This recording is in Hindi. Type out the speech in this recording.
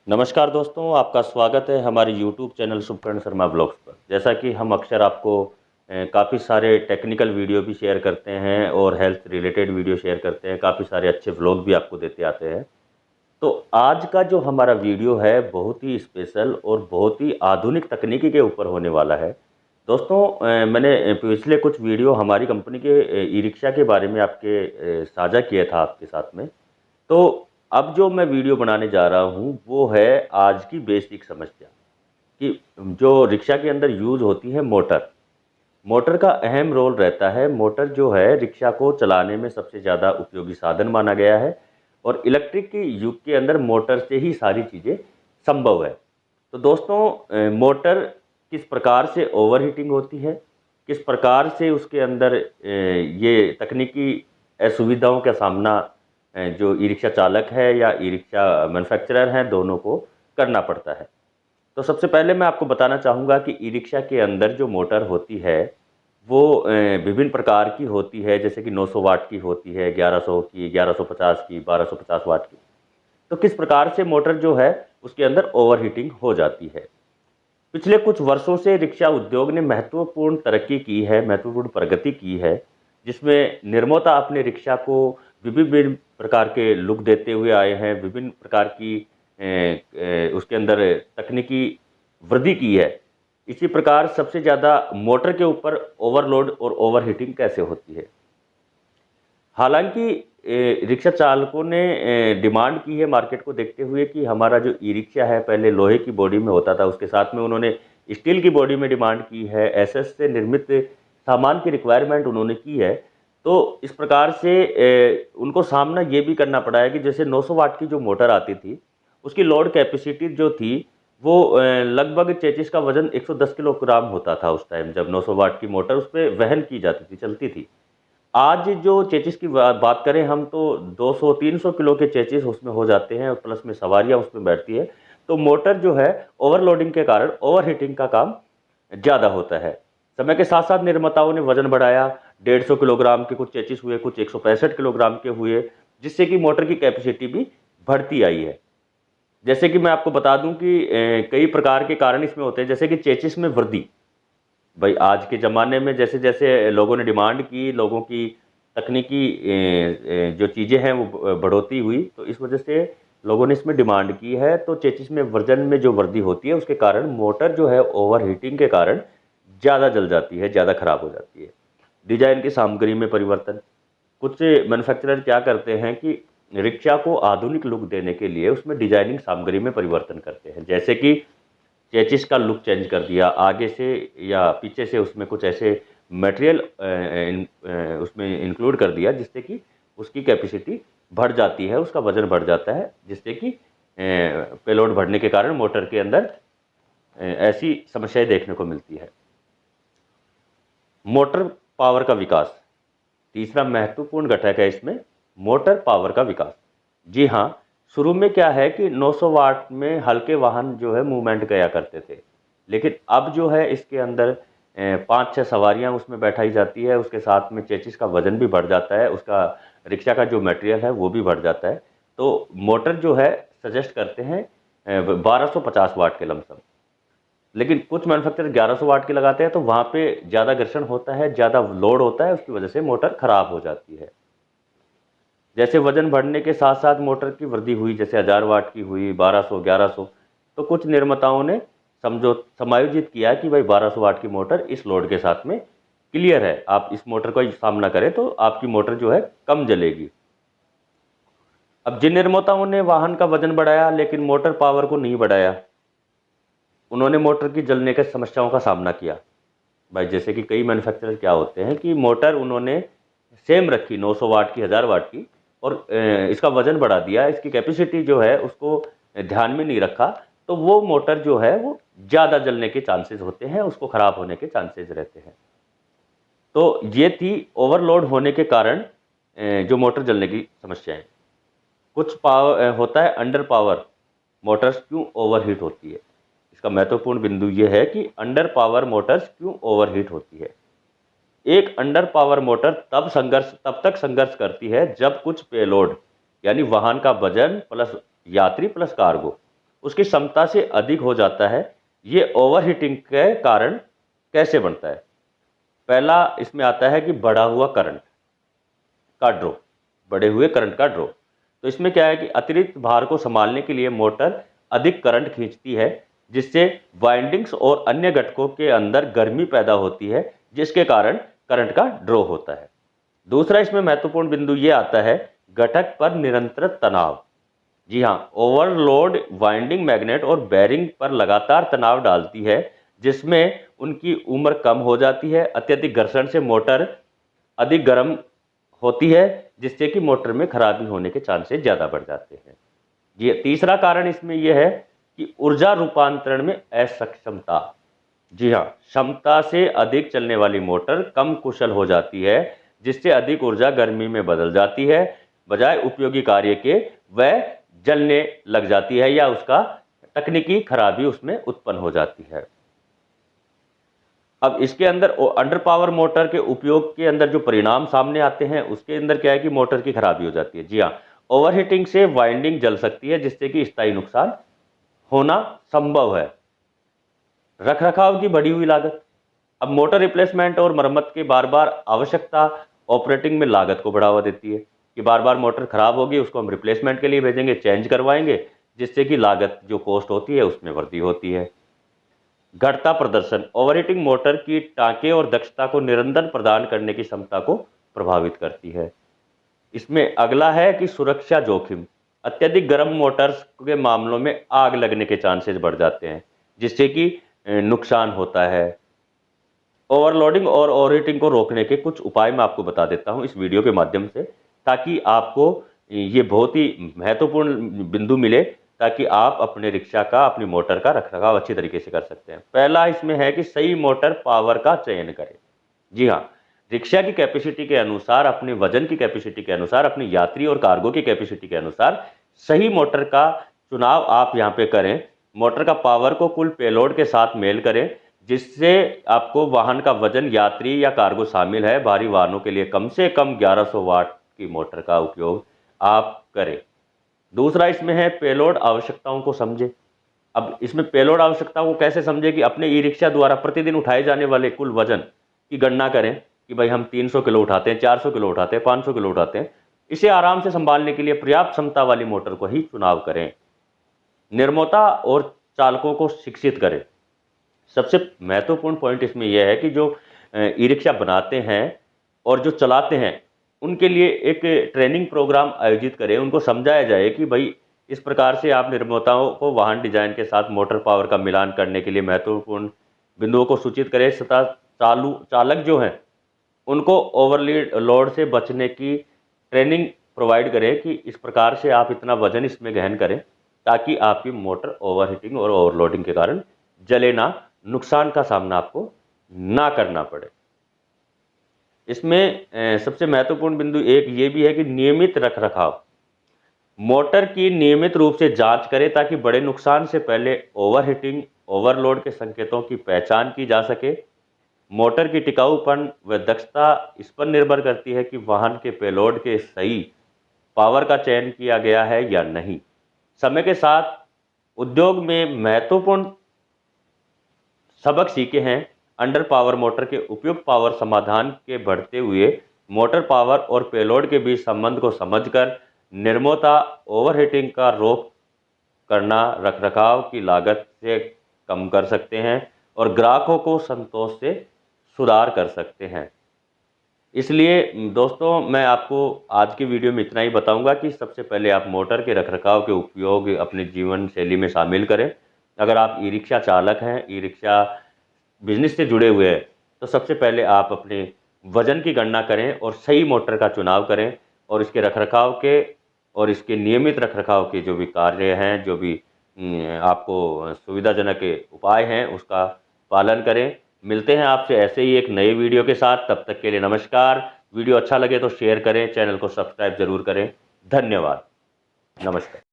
नमस्कार दोस्तों, आपका स्वागत है हमारे YouTube channel Shubhkaran Sharma blogs पर। जैसा कि हम अक्सर आपको काफ़ी सारे टेक्निकल वीडियो भी शेयर करते हैं और हेल्थ रिलेटेड वीडियो शेयर करते हैं, काफ़ी सारे अच्छे व्लॉग भी आपको देते आते हैं। तो आज का जो हमारा वीडियो है बहुत ही स्पेशल और बहुत ही आधुनिक तकनीकी के ऊपर होने वाला है। दोस्तों, मैंने पिछले कुछ वीडियो हमारी कंपनी के ई रिक्शा के बारे में आपके साझा किया था आपके साथ में। तो अब जो मैं वीडियो बनाने जा रहा हूँ वो है आज की बेसिक समस्या कि जो रिक्शा के अंदर यूज़ होती है मोटर। मोटर का अहम रोल रहता है। मोटर जो है रिक्शा को चलाने में सबसे ज़्यादा उपयोगी साधन माना गया है और इलेक्ट्रिक के युग के अंदर मोटर से ही सारी चीज़ें संभव है। तो दोस्तों, मोटर किस प्रकार से ओवरहीटिंग होती है, किस प्रकार से उसके अंदर ये तकनीकी असुविधाओं का सामना जो ई रिक्शा चालक है या ई रिक्शा मैन्युफैक्चरर हैं दोनों को करना पड़ता है। तो सबसे पहले मैं आपको बताना चाहूँगा कि ई रिक्शा के अंदर जो मोटर होती है वो विभिन्न प्रकार की होती है, जैसे कि 900 वाट की होती है, 1100 की, 1150 की, 1250 वाट की। तो किस प्रकार से मोटर जो है उसके अंदर ओवरहीटिंग हो जाती है। पिछले कुछ वर्षों से रिक्शा उद्योग ने महत्वपूर्ण तरक्की की है, महत्वपूर्ण प्रगति की है, जिसमें निर्माता अपने रिक्शा को विभिन्न प्रकार के लुक देते हुए आए हैं, विभिन्न प्रकार की उसके अंदर तकनीकी वृद्धि की है। इसी प्रकार सबसे ज़्यादा मोटर के ऊपर ओवरलोड और ओवरहीटिंग कैसे होती है। हालांकि रिक्शा चालकों ने डिमांड की है मार्केट को देखते हुए कि हमारा जो ई रिक्शा है पहले लोहे की बॉडी में होता था, उसके साथ में उन्होंने स्टील की बॉडी में डिमांड की है, एसएस से निर्मित सामान की रिक्वायरमेंट उन्होंने की है। तो इस प्रकार से उनको सामना ये भी करना पड़ा है कि जैसे 900 वाट की जो मोटर आती थी उसकी लोड कैपेसिटी जो थी वो लगभग चेचिस का वजन 110 किलोग्राम होता था उस टाइम, जब 900 वाट की मोटर उस पर वहन की जाती थी, चलती थी। आज जो चेचिस की बात करें हम तो 200-300 किलो के चेचिस उसमें हो जाते हैं और प्लस में सवारियां उसमें बैठती है। तो मोटर जो है ओवरलोडिंग के कारण ओवरहीटिंग का काम ज़्यादा होता है। समय के साथ साथ निर्माताओं ने वजन बढ़ाया, 150 किलोग्राम के कुछ चेचिस हुए, कुछ 165 किलोग्राम के हुए, जिससे कि मोटर की कैपेसिटी भी बढ़ती आई है। जैसे कि मैं आपको बता दूं कि कई प्रकार के कारण इसमें होते हैं, जैसे कि चेचिस में वृद्धि। भाई आज के ज़माने में जैसे जैसे लोगों ने डिमांड की, लोगों की तकनीकी जो चीज़ें हैं वो बढ़ोतरी हुई, तो इस वजह से लोगों ने इसमें डिमांड की है। तो चेचिस में वजन में जो वृद्धि होती है उसके कारण मोटर जो है ओवरहीटिंग के कारण ज़्यादा जल जाती है, ज़्यादा खराब हो जाती है। डिजाइन की सामग्री में परिवर्तन। कुछ मैन्युफैक्चरर क्या करते हैं कि रिक्शा को आधुनिक लुक देने के लिए उसमें डिजाइनिंग सामग्री में परिवर्तन करते हैं, जैसे कि चेचिस का लुक चेंज कर दिया, आगे से या पीछे से उसमें कुछ ऐसे मटेरियल उसमें इंक्लूड कर दिया जिससे कि उसकी कैपेसिटी बढ़ जाती है, उसका वजन बढ़ जाता है, जिससे कि पेलोड बढ़ने के कारण मोटर के अंदर ऐसी समस्याएं देखने को मिलती है। मोटर पावर का विकास तीसरा महत्वपूर्ण घटक है इसमें, मोटर पावर का विकास। जी हाँ, शुरू में क्या है कि 900 वाट में हल्के वाहन जो है मूवमेंट किया करते थे, लेकिन अब जो है इसके अंदर 5-6 सवारियां उसमें बैठाई जाती है, उसके साथ में चेचिस का वजन भी बढ़ जाता है, उसका रिक्शा का जो मटेरियल है वो भी बढ़ जाता है। तो मोटर जो है सजेस्ट करते हैं 1250 वाट के लमसम, लेकिन कुछ मैन्युफैक्चरर 1100 वाट की लगाते हैं, तो वहाँ पे ज़्यादा घर्षण होता है, ज़्यादा लोड होता है, उसकी वजह से मोटर खराब हो जाती है। जैसे वजन बढ़ने के साथ साथ मोटर की वृद्धि हुई, जैसे 1000 वाट की हुई, 1200, 1100, तो कुछ निर्माताओं ने समझो समायोजित किया कि भाई 1200 वाट की मोटर इस लोड के साथ में क्लियर है, आप इस मोटर का सामना करें तो आपकी मोटर जो है कम जलेगी। अब जिन निर्माताओं ने वाहन का वजन बढ़ाया लेकिन मोटर पावर को नहीं बढ़ाया, उन्होंने मोटर की जलने के समस्याओं का सामना किया। भाई जैसे कि कई मैन्युफैक्चरर क्या होते हैं कि मोटर उन्होंने सेम रखी 900 वाट की, 1000 वाट की, और इसका वजन बढ़ा दिया, इसकी कैपेसिटी जो है उसको ध्यान में नहीं रखा, तो वो मोटर जो है वो ज़्यादा जलने के चांसेस होते हैं, उसको ख़राब होने के चांसेस रहते हैं। तो ये थी ओवरलोड होने के कारण जो मोटर जलने की समस्याएं। कुछ पावर होता है अंडर पावर मोटर्स क्यों ओवरहीट होती है। इसका महत्वपूर्ण बिंदु ये है कि अंडर पावर मोटर्स क्यों ओवरहीट होती है। एक अंडर पावर मोटर तब तक संघर्ष करती है जब कुछ पेलोड यानी वाहन का वजन प्लस यात्री प्लस कार्गो उसकी क्षमता से अधिक हो जाता है। ये ओवरहीटिंग के कारण कैसे बनता है? पहला इसमें आता है कि बढ़ा हुआ करंट का ड्रॉ, बढ़े हुए करंट का ड्रॉ। तो इसमें क्या है कि अतिरिक्त भार को संभालने के लिए मोटर अधिक करंट खींचती है, जिससे वाइंडिंग्स और अन्य घटकों के अंदर गर्मी पैदा होती है, जिसके कारण करंट का ड्रॉ होता है। दूसरा इसमें महत्वपूर्ण बिंदु ये आता है घटक पर निरंतर तनाव। जी हाँ, ओवरलोड वाइंडिंग मैग्नेट और बेरिंग पर लगातार तनाव डालती है, जिसमें उनकी उम्र कम हो जाती है। अत्यधिक घर्षण से मोटर अधिक गर्म होती है, जिससे कि मोटर में खराबी होने के चांसेस ज़्यादा बढ़ जाते हैं। ये तीसरा कारण इसमें यह है कि ऊर्जा रूपांतरण में असक्षमता। जी हाँ, क्षमता से अधिक चलने वाली मोटर कम कुशल हो जाती है, जिससे अधिक ऊर्जा गर्मी में बदल जाती है, बजाय उपयोगी कार्य के वह जलने लग जाती है या उसका तकनीकी खराबी उसमें उत्पन्न हो जाती है। अब इसके अंदर अंडर पावर मोटर के उपयोग के अंदर जो परिणाम सामने आते हैं, उसके अंदर क्या है कि मोटर की खराबी हो जाती है। जी हाँ, ओवरहीटिंग से वाइंडिंग जल सकती है, जिससे कि स्थायी नुकसान होना संभव है। रखरखाव की बढ़ी हुई लागत। अब मोटर रिप्लेसमेंट और मरम्मत की बार बार आवश्यकता ऑपरेटिंग में लागत को बढ़ावा देती है कि बार बार मोटर खराब होगी, उसको हम रिप्लेसमेंट के लिए भेजेंगे, चेंज करवाएंगे, जिससे कि लागत जो कॉस्ट होती है उसमें वृद्धि होती है। घटता प्रदर्शन। ओवरहीटिंग मोटर की टांके और दक्षता को निरंतर प्रदान करने की क्षमता को प्रभावित करती है। इसमें अगला है कि सुरक्षा जोखिम। अत्यधिक गर्म मोटर्स के मामलों में आग लगने के चांसेस बढ़ जाते हैं, जिससे कि नुकसान होता है। ओवरलोडिंग और ओवरहीटिंग को रोकने के कुछ उपाय मैं आपको बता देता हूं इस वीडियो के माध्यम से, ताकि आपको ये बहुत ही महत्वपूर्ण बिंदु मिले, ताकि आप अपने रिक्शा का, अपनी मोटर का रखरखाव अच्छी तरीके से कर सकते हैं। पहला इसमें है कि सही मोटर पावर का चयन करें। जी हाँ, रिक्शा की कैपेसिटी के अनुसार, अपने वजन की कैपेसिटी के अनुसार, अपनी यात्री और कार्गो की कैपेसिटी के अनुसार सही मोटर का चुनाव आप यहाँ पे करें। मोटर का पावर को कुल पेलोड के साथ मेल करें, जिससे आपको वाहन का वजन, यात्री या कार्गो शामिल है, भारी वाहनों के लिए कम से कम 1100 वाट की मोटर का उपयोग आप करें। दूसरा इसमें है पेलोड आवश्यकताओं को समझे। अब इसमें पेलोड आवश्यकताओं को कैसे समझे कि अपने ई रिक्शा द्वारा प्रतिदिन उठाए जाने वाले कुल वजन की गणना करें कि भाई हम 300 किलो उठाते हैं, 400 किलो उठाते हैं, 500 किलो उठाते हैं। इसे आराम से संभालने के लिए पर्याप्त क्षमता वाली मोटर को ही चुनाव करें। निर्माता और चालकों को शिक्षित करें। सबसे महत्वपूर्ण पॉइंट इसमें यह है कि जो ई रिक्शा बनाते हैं और जो चलाते हैं, उनके लिए एक ट्रेनिंग प्रोग्राम आयोजित करें। उनको समझाया जाए कि भाई इस प्रकार से आप निर्माताओं को वाहन डिजाइन के साथ मोटर पावर का मिलान करने के लिए महत्वपूर्ण बिंदुओं को सूचित करें, तथा चालक जो हैं उनको लोड से बचने की ट्रेनिंग प्रोवाइड करें कि इस प्रकार से आप इतना वजन इसमें वहन करें, ताकि आपकी मोटर ओवरहीटिंग और ओवरलोडिंग के कारण जले ना, नुकसान का सामना आपको ना करना पड़े। इसमें सबसे महत्वपूर्ण बिंदु एक ये भी है कि नियमित रखरखाव। मोटर की नियमित रूप से जांच करें, ताकि बड़े नुकसान से पहले ओवरहीटिंग, ओवरलोड के संकेतों की पहचान की जा सके। मोटर की टिकाऊपन व दक्षता इस पर निर्भर करती है कि वाहन के पेलोड के सही पावर का चयन किया गया है या नहीं। समय के साथ उद्योग में महत्वपूर्ण सबक सीखे हैं। अंडर पावर मोटर के उपयुक्त पावर समाधान के बढ़ते हुए मोटर पावर और पेलोड के बीच संबंध को समझकर निर्माता ओवरहीटिंग का रोक करना, रखरखाव की लागत से कम कर सकते हैं और ग्राहकों को संतोष से सुधार कर सकते हैं। इसलिए दोस्तों, मैं आपको आज की वीडियो में इतना ही बताऊंगा कि सबसे पहले आप मोटर के रखरखाव के उपयोग अपने जीवन शैली में शामिल करें। अगर आप ई रिक्शा चालक हैं, ई रिक्शा बिजनेस से जुड़े हुए हैं, तो सबसे पहले आप अपने वजन की गणना करें और सही मोटर का चुनाव करें, और इसके रखरखाव के और इसके नियमित रखरखाव के जो भी कार्य हैं, जो भी आपको सुविधाजनक उपाय हैं, उसका पालन करें। मिलते हैं आपसे ऐसे ही एक नए वीडियो के साथ। तब तक के लिए नमस्कार। वीडियो अच्छा लगे तो शेयर करें, चैनल को सब्सक्राइब जरूर करें। धन्यवाद। नमस्कार।